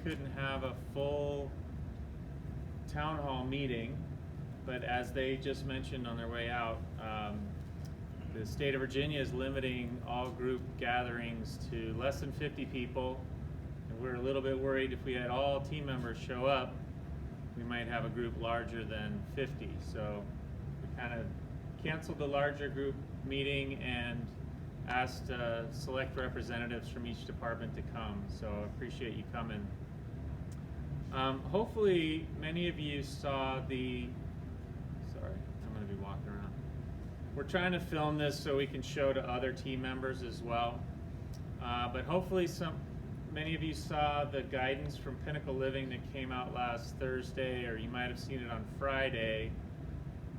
couldn't have a full town hall meeting, but as they just mentioned on their way out, the state of Virginia is limiting all group gatherings to less than 50 people, and we're a little bit worried if we had all team members show up, we might have a group larger than 50. So we kind of canceled the larger group meeting and asked select representatives from each department to come. So I appreciate you coming. Hopefully many of you saw the, sorry, I'm going to be walking around. We're trying to film this so we can show to other team members as well. But hopefully many of you saw the guidance from Pinnacle Living that came out last Thursday, or you might have seen it on Friday,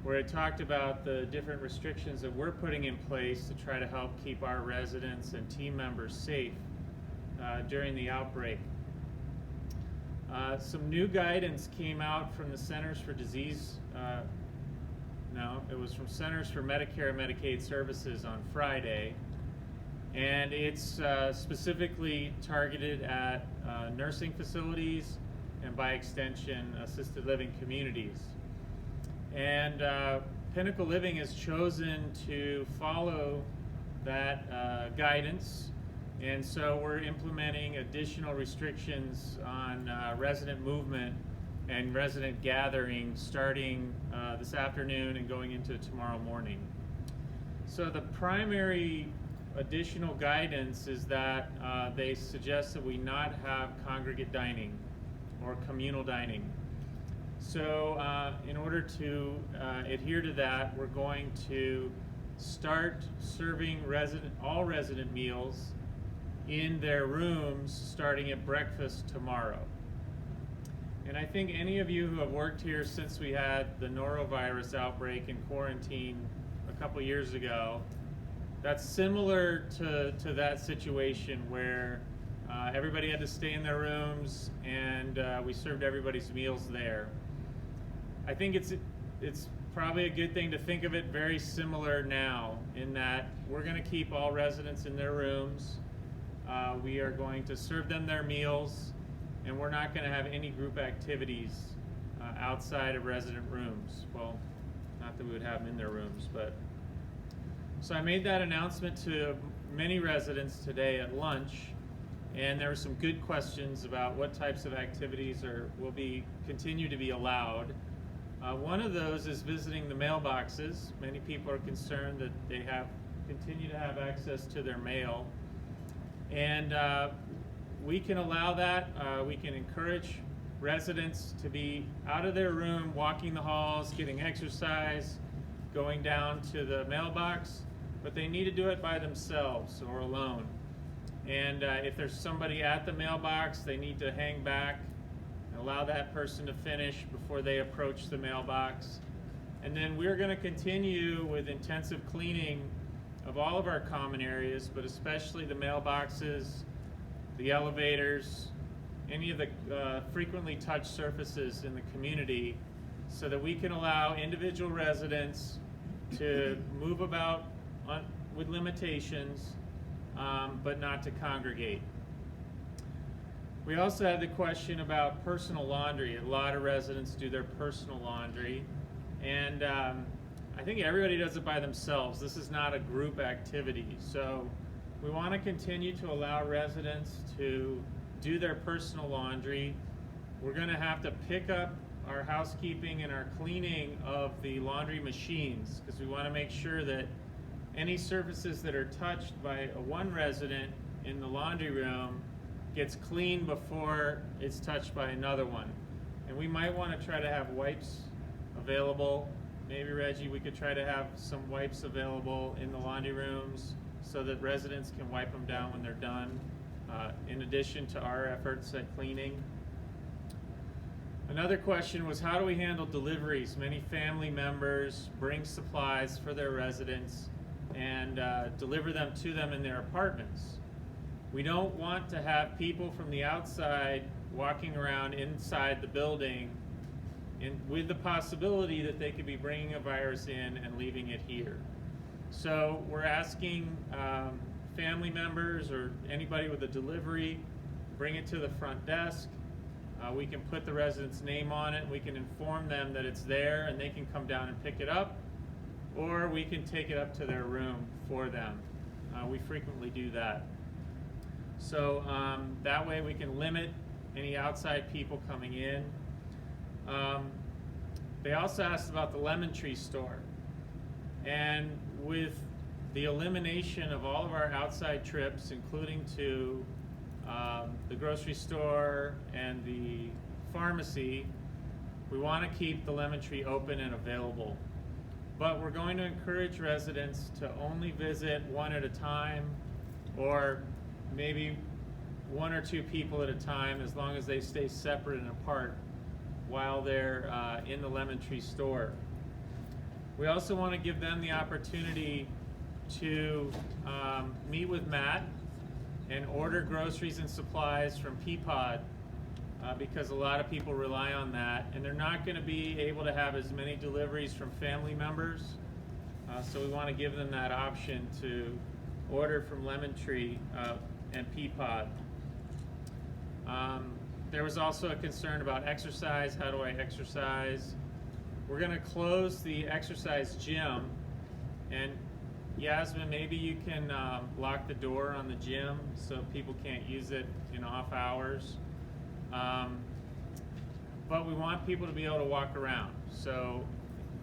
where it talked about the different restrictions that we're putting in place to try to help keep our residents and team members safe during the outbreak. Some new guidance came out from the Centers for it was from Centers for Medicare and Medicaid Services on Friday, and it's specifically targeted at nursing facilities and by extension assisted living communities. And Pinnacle Living has chosen to follow that guidance, and so we're implementing additional restrictions on resident movement and resident gathering starting this afternoon and going into tomorrow morning. So the primary additional guidance is that they suggest that we not have congregate dining or communal dining. So in order to adhere to that, we're going to start serving all resident meals in their rooms starting at breakfast tomorrow. And I think any of you who have worked here since we had the norovirus outbreak in quarantine a couple years ago, that's similar to that situation where everybody had to stay in their rooms and we served everybody's meals there. I think it's probably a good thing to think of it very similar now, in that we're going to keep all residents in their rooms. We are going to serve them their meals, and we're not going to have any group activities outside of resident rooms. Well, not that we would have them in their rooms, but. So I made that announcement to many residents today at lunch, and there were some good questions about what types of activities will continue to be allowed. One of those is visiting the mailboxes. Many people are concerned that they continue to have access to their mail, and we can allow that. We can encourage residents to be out of their room, walking the halls, getting exercise, going down to the mailbox, but they need to do it by themselves or alone. And if there's somebody at the mailbox, they need to hang back and allow that person to finish before they approach the mailbox. And then we're going to continue with intensive cleaning of all of our common areas, but especially the mailboxes, the elevators, any of the frequently touched surfaces in the community, so that we can allow individual residents to move about with limitations, but not to congregate. We also had the question about personal laundry. A lot of residents do their personal laundry, and I think everybody does it by themselves. This is not a group activity, so we want to continue to allow residents to do their personal laundry. We're going to have to pick up our housekeeping and our cleaning of the laundry machines, because we want to make sure that any surfaces that are touched by one resident in the laundry room gets cleaned before it's touched by another one. And we might want to try to have wipes available. Maybe, Reggie, we could try to have some wipes available in the laundry rooms so that residents can wipe them down when they're done, in addition to our efforts at cleaning. Another question was, how do we handle deliveries? Many family members bring supplies for their residents and deliver them to them in their apartments. We don't want to have people from the outside walking around inside the building with the possibility that they could be bringing a virus in and leaving it here. So we're asking family members or anybody with a delivery, bring it to the front desk. we can put the resident's name on it. We can inform them that it's there and they can come down and pick it up, or we can take it up to their room for them. We frequently do that. So that way we can limit any outside people coming in. They also asked about the lemon tree store. And with the elimination of all of our outside trips, including to the grocery store and the pharmacy, we want to keep the lemon tree open and available. But we're going to encourage residents to only visit one at a time, or maybe one or two people at a time, as long as they stay separate and apart while they're in the lemon tree store. We also want to give them the opportunity to meet with Matt and order groceries and supplies from Peapod, because a lot of people rely on that, and they're not going to be able to have as many deliveries from family members, so we want to give them that option to order from Lemon Tree and Peapod. There was also a concern about exercise. How do I exercise? We're going to close the exercise gym, and Yasmin, maybe you can lock the door on the gym so people can't use it in off hours. But we want people to be able to walk around, so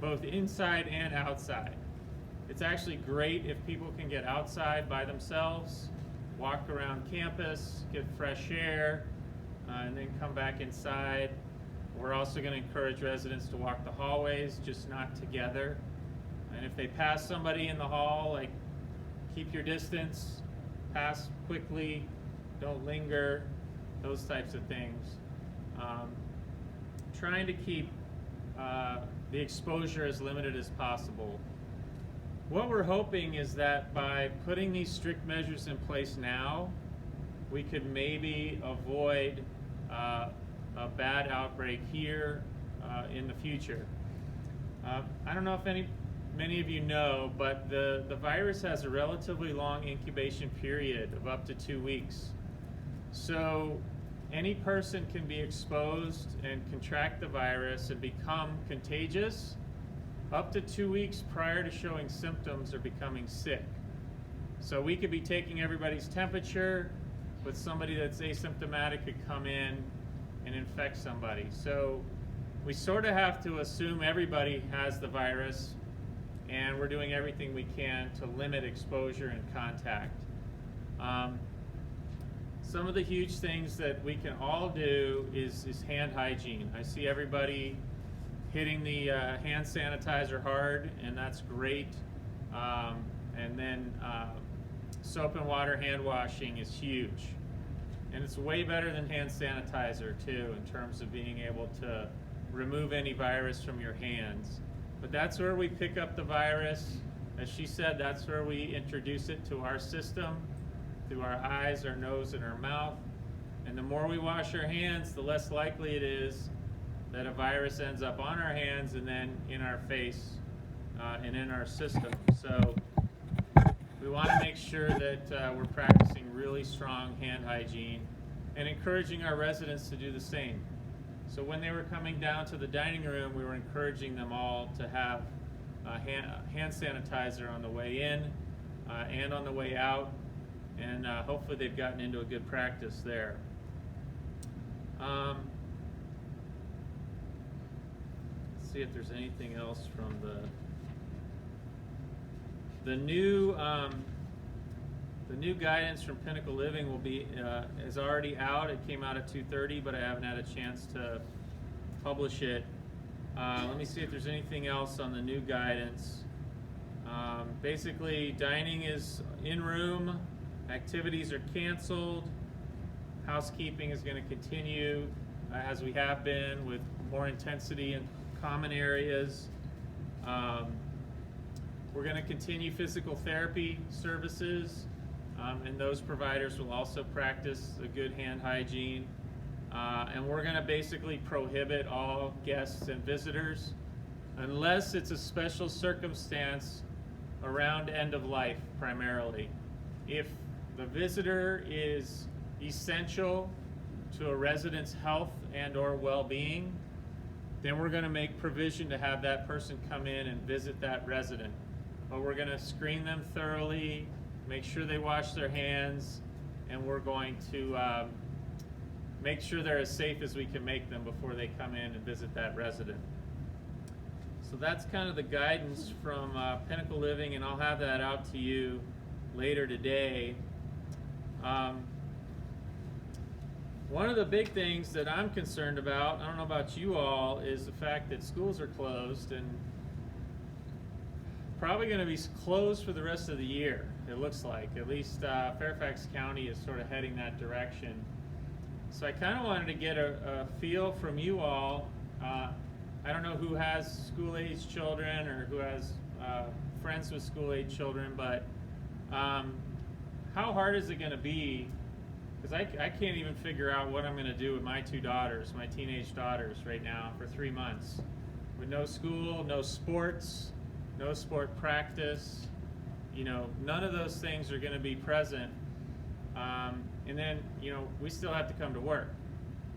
both inside and outside. It's actually great if people can get outside by themselves, walk around campus, get fresh air, and then come back inside. We're also going to encourage residents to walk the hallways, just not together. And if they pass somebody in the hall, like, keep your distance, pass quickly, don't linger, those types of things. Trying to keep the exposure as limited as possible. What we're hoping is that by putting these strict measures in place now, we could maybe avoid a bad outbreak here in the future. I don't know if many of you know, but the virus has a relatively long incubation period of up to 2 weeks. So any person can be exposed and contract the virus and become contagious up to 2 weeks prior to showing symptoms or becoming sick. So we could be taking everybody's temperature, but somebody that's asymptomatic could come in and infect somebody. So we sort of have to assume everybody has the virus, and we're doing everything we can to limit exposure and contact. Some of the huge things that we can all do is hand hygiene. I see everybody hitting the hand sanitizer hard, and that's great. And then soap and water hand washing is huge. And it's way better than hand sanitizer too, in terms of being able to remove any virus from your hands. But that's where we pick up the virus. As she said, that's where we introduce it to our system, through our eyes, our nose, and our mouth. And the more we wash our hands, the less likely it is that a virus ends up on our hands and then in our face and in our system. So we want to make sure that we're practicing really strong hand hygiene and encouraging our residents to do the same. So when they were coming down to the dining room, we were encouraging them all to have hand sanitizer on the way in and on the way out, and hopefully they've gotten into a good practice there. Let's see if there's anything else from the new guidance from Pinnacle Living will be is already out. It came out at 2:30, but I haven't had a chance to publish it. Let me see if there's anything else on the new guidance. Basically, dining is in room, activities are canceled, housekeeping is going to continue as we have been, with more intensity in common areas. We're going to continue physical therapy services, and those providers will also practice a good hand hygiene. And we're going to basically prohibit all guests and visitors unless it's a special circumstance around end of life primarily. If the visitor is essential to a resident's health and or well-being, then we're going to make provision to have that person come in and visit that resident. But we're going to screen them thoroughly, make sure they wash their hands, and we're going to make sure they're as safe as we can make them before they come in and visit that resident. So that's kind of the guidance from Pinnacle Living, and I'll have that out to you later today. One of the big things that I'm concerned about, I don't know about you all, is the fact that schools are closed and probably going to be closed for the rest of the year, it looks like. At least Fairfax County is sort of heading that direction. So I kind of wanted to get a feel from you all. I don't know who has school-age children or who has friends with school-age children, but how hard is it going to be? Because I can't even figure out what I'm going to do with my two daughters, my teenage daughters right now for 3 months. With no school, no sports, no sport practice, you know, none of those things are going to be present. And then, you know, we still have to come to work.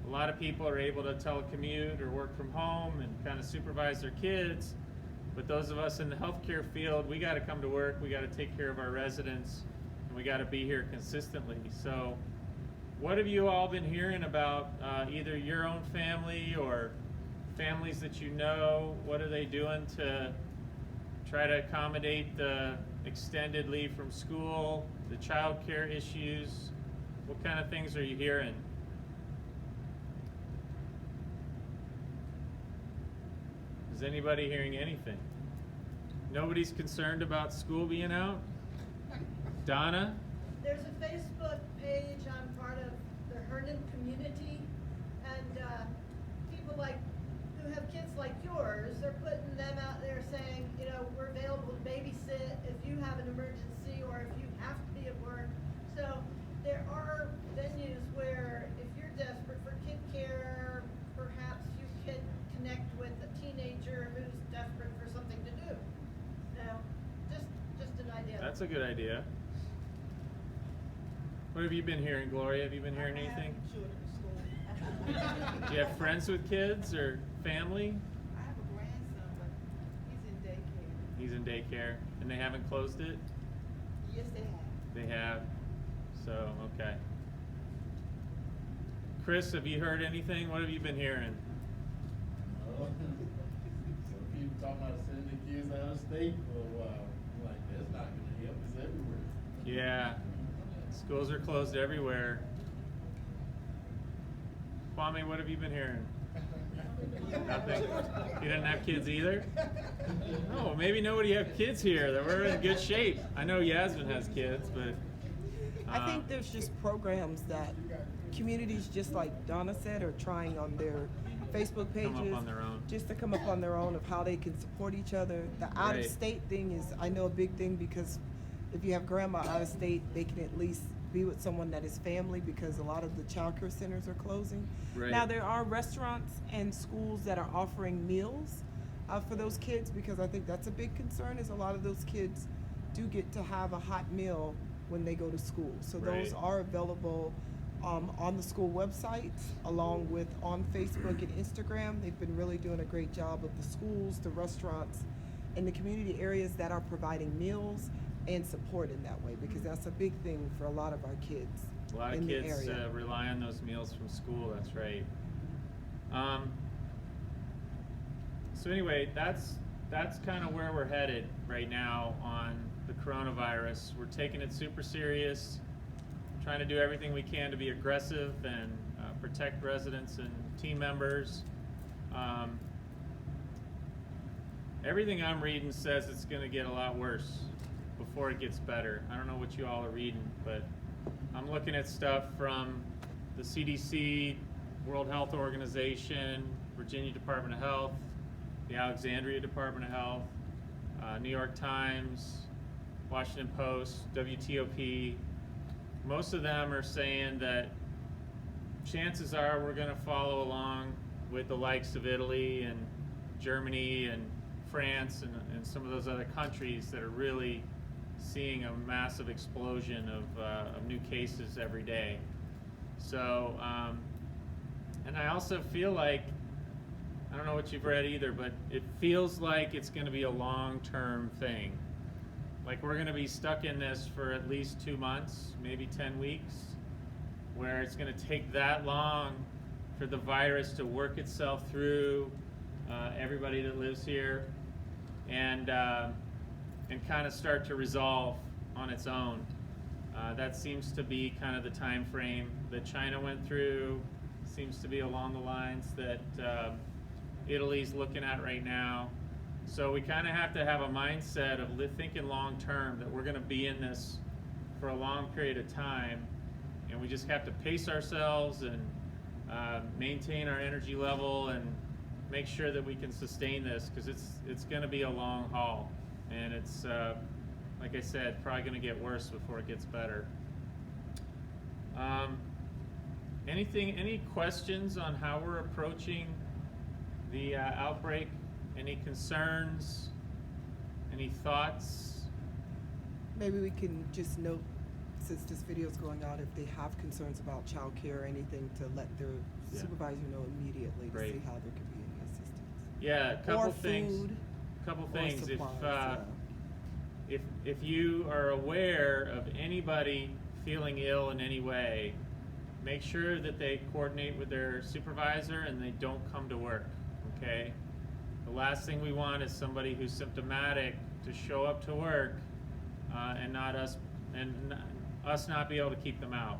A lot of people are able to telecommute or work from home and kind of supervise their kids. But those of us in the healthcare field, we got to come to work, we got to take care of our residents, and we got to be here consistently. So what have you all been hearing about either your own family or families that you know? What are they doing to try to accommodate the extended leave from school, the child care issues? What kind of things are you hearing? Is anybody hearing anything? Nobody's concerned about school being out? Donna? There's a Facebook page. I'm part of the Hernan community, and people like who have kids like yours, they're putting them out there saying, you know, we're available to babysit if you have an emergency or if you have to be at work. So there are venues where if you're desperate for kid care, perhaps you can connect with a teenager who's desperate for something to do. So just an idea. That's a good idea. What have you been hearing, Gloria? Have you been hearing anything? Do you have friends with kids or family? I have a grandson, but he's in daycare. He's in daycare, and they haven't closed it? Yes, they have. They have. So, okay. Chris, have you heard anything? What have you been hearing? Some people talking about sending the kids out of state for a while. I'm like, that's not going to help us everywhere. Yeah. Schools are closed everywhere. Kwame, what have you been hearing? Nothing? You didn't have kids either? Oh, maybe nobody have kids here. That we're in good shape. I know Yasmin has kids, but I think there's just programs that communities, just like Donna said, are trying on their Facebook pages. Come up on their own. Just to come up on their own of how they can support each other. The out-of-state thing is, I know, a big thing, because if you have grandma out of state, they can at least be with someone that is family, because a lot of the child care centers are closing. Right. Now there are restaurants and schools that are offering meals for those kids, because I think that's a big concern, is a lot of those kids do get to have a hot meal when they go to school. So those are available on the school websites, along with on Facebook and Instagram. They've been really doing a great job of the schools, the restaurants, and the community areas that are providing meals and support in that way, because that's a big thing for a lot of our kids. a lot of kids rely on those meals from school, that's right. So anyway, that's kind of where we're headed right now on the coronavirus. We're taking it super serious, trying to do everything we can to be aggressive and protect residents and team members. Everything I'm reading says it's going to get a lot worse before it gets better. I don't know what you all are reading, but I'm looking at stuff from the CDC, World Health Organization, Virginia Department of Health, the Alexandria Department of Health, New York Times, Washington Post, WTOP. Most of them are saying that chances are we're going to follow along with the likes of Italy and Germany and France and some of those other countries that are really seeing a massive explosion of new cases every day. So And I also feel like, I don't know what you've read either, but it feels like it's going to be a long-term thing. Like we're going to be stuck in this for at least 2 months, maybe 10 weeks, where it's going to take that long for the virus to work itself through everybody that lives here, and kind of start to resolve on its own. That seems to be kind of the time frame that China went through. Seems to be along the lines that Italy's looking at right now. So we kind of have to have a mindset of thinking long term, that we're going to be in this for a long period of time, and we just have to pace ourselves and maintain our energy level and make sure that we can sustain this, because it's going to be a long haul, and it's like I said, probably going to get worse before it gets better. Any questions on how we're approaching the outbreak? Any concerns? Any thoughts? Maybe we can just note, since this video is going out, if they have concerns about childcare or anything, to let their Yeah. supervisor know immediately to Great. see how there could be any assistance. Yeah, a couple Or things. food, Couple or things. supplies, If you are aware of anybody feeling ill in any way, make sure that they coordinate with their supervisor and they don't come to work. Okay. The last thing we want is somebody who's symptomatic to show up to work and not us not be able to keep them out.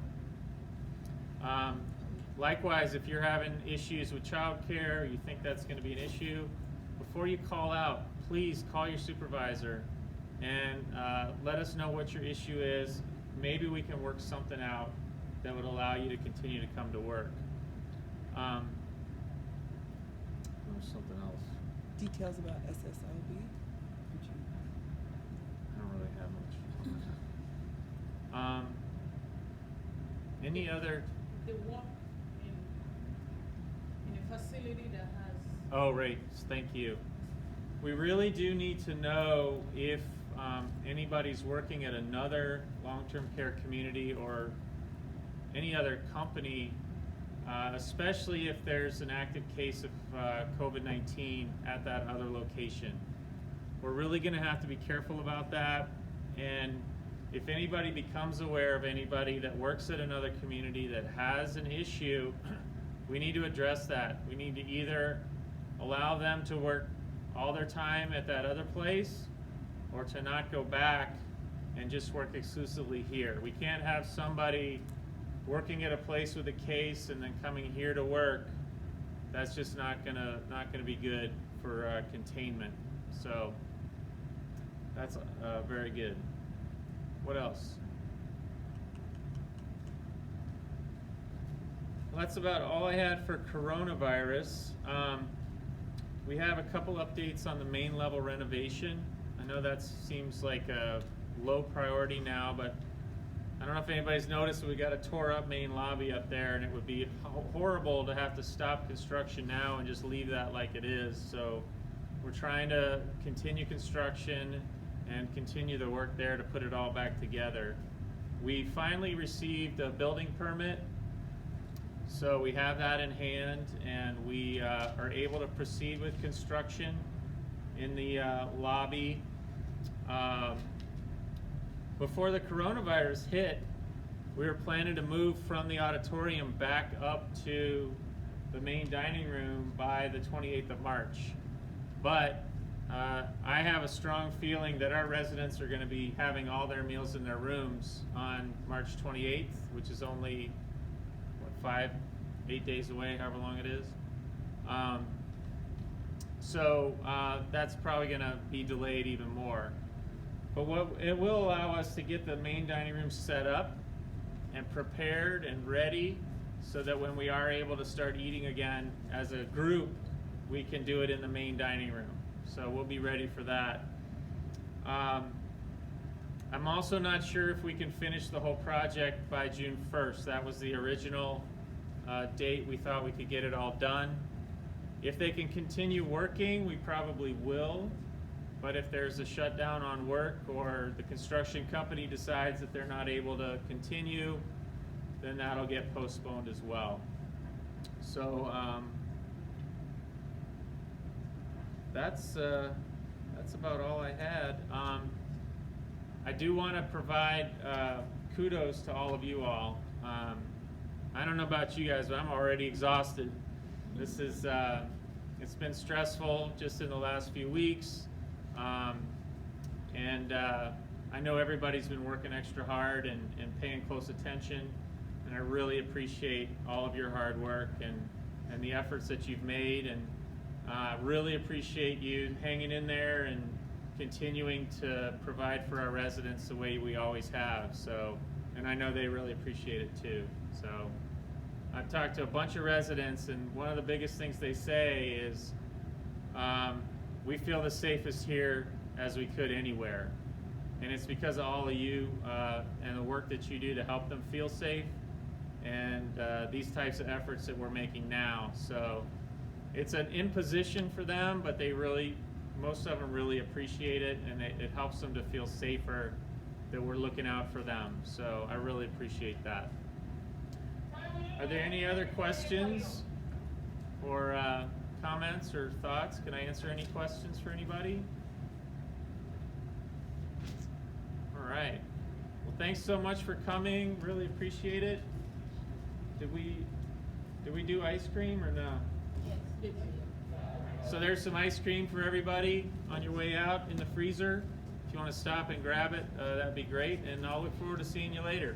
Likewise, if you're having issues with childcare, you think that's going to be an issue, before you call out, please call your supervisor and let us know what your issue is. Maybe we can work something out that would allow you to continue to come to work. There's something else. Details about SSLB? Would you- I don't really have much on that. Any other? They work in a facility that has. Oh, right. Thank you. We really do need to know if anybody's working at another long-term care community or any other company, especially if there's an active case of COVID-19 at that other location. We're really going to have to be careful about that, and if anybody becomes aware of anybody that works at another community that has an issue, we need to address that. We need to either allow them to work all their time at that other place, or to not go back and just work exclusively here. We can't have somebody working at a place with a case and then coming here to work. That's just not gonna be good for containment. So that's very good. What else? Well, that's about all I had for coronavirus. We have a couple updates on the main level renovation. I know that seems like a low priority now, but I don't know if anybody's noticed, but we got a tore up main lobby up there, and it would be horrible to have to stop construction now and just leave that like it is. So we're trying to continue construction and continue the work there to put it all back together. We finally received a building permit, so we have that in hand, and we are able to proceed with construction in the lobby. Before the coronavirus hit, we were planning to move from the auditorium back up to the main dining room by the 28th of March. But I have a strong feeling that our residents are going to be having all their meals in their rooms on March 28th, which is only, what, 8 days away, however long it is. So that's probably going to be delayed even more. But what it will allow us to get the main dining room set up and prepared and ready, so that when we are able to start eating again as a group, we can do it in the main dining room. So we'll be ready for that. I'm also not sure if we can finish the whole project by June 1st. That was the original date we thought we could get it all done. If they can continue working, we probably will. But if there's a shutdown on work, or the construction company decides that they're not able to continue, then that'll get postponed as well. So that's about all I had. I do want to provide kudos to all of you all. I don't know about you guys, but I'm already exhausted. This is it's been stressful just in the last few weeks, and I know everybody's been working extra hard and paying close attention, and I really appreciate all of your hard work and the efforts that you've made, and really appreciate you hanging in there and continuing to provide for our residents the way we always have. So, and I know they really appreciate it too. So I've talked to a bunch of residents, and one of the biggest things they say is we feel the safest here as we could anywhere. And it's because of all of you and the work that you do to help them feel safe, and these types of efforts that we're making now. So it's an imposition for them, but they really, most of them really appreciate it, and it helps them to feel safer that we're looking out for them. So I really appreciate that. Are there any other questions or comments or thoughts? Can I answer any questions for anybody? All right. Well, thanks so much for coming. Really appreciate it. Did we do ice cream or no? Yes. So there's some ice cream for everybody on your way out in the freezer. If you want to stop and grab it, that'd be great. And I'll look forward to seeing you later.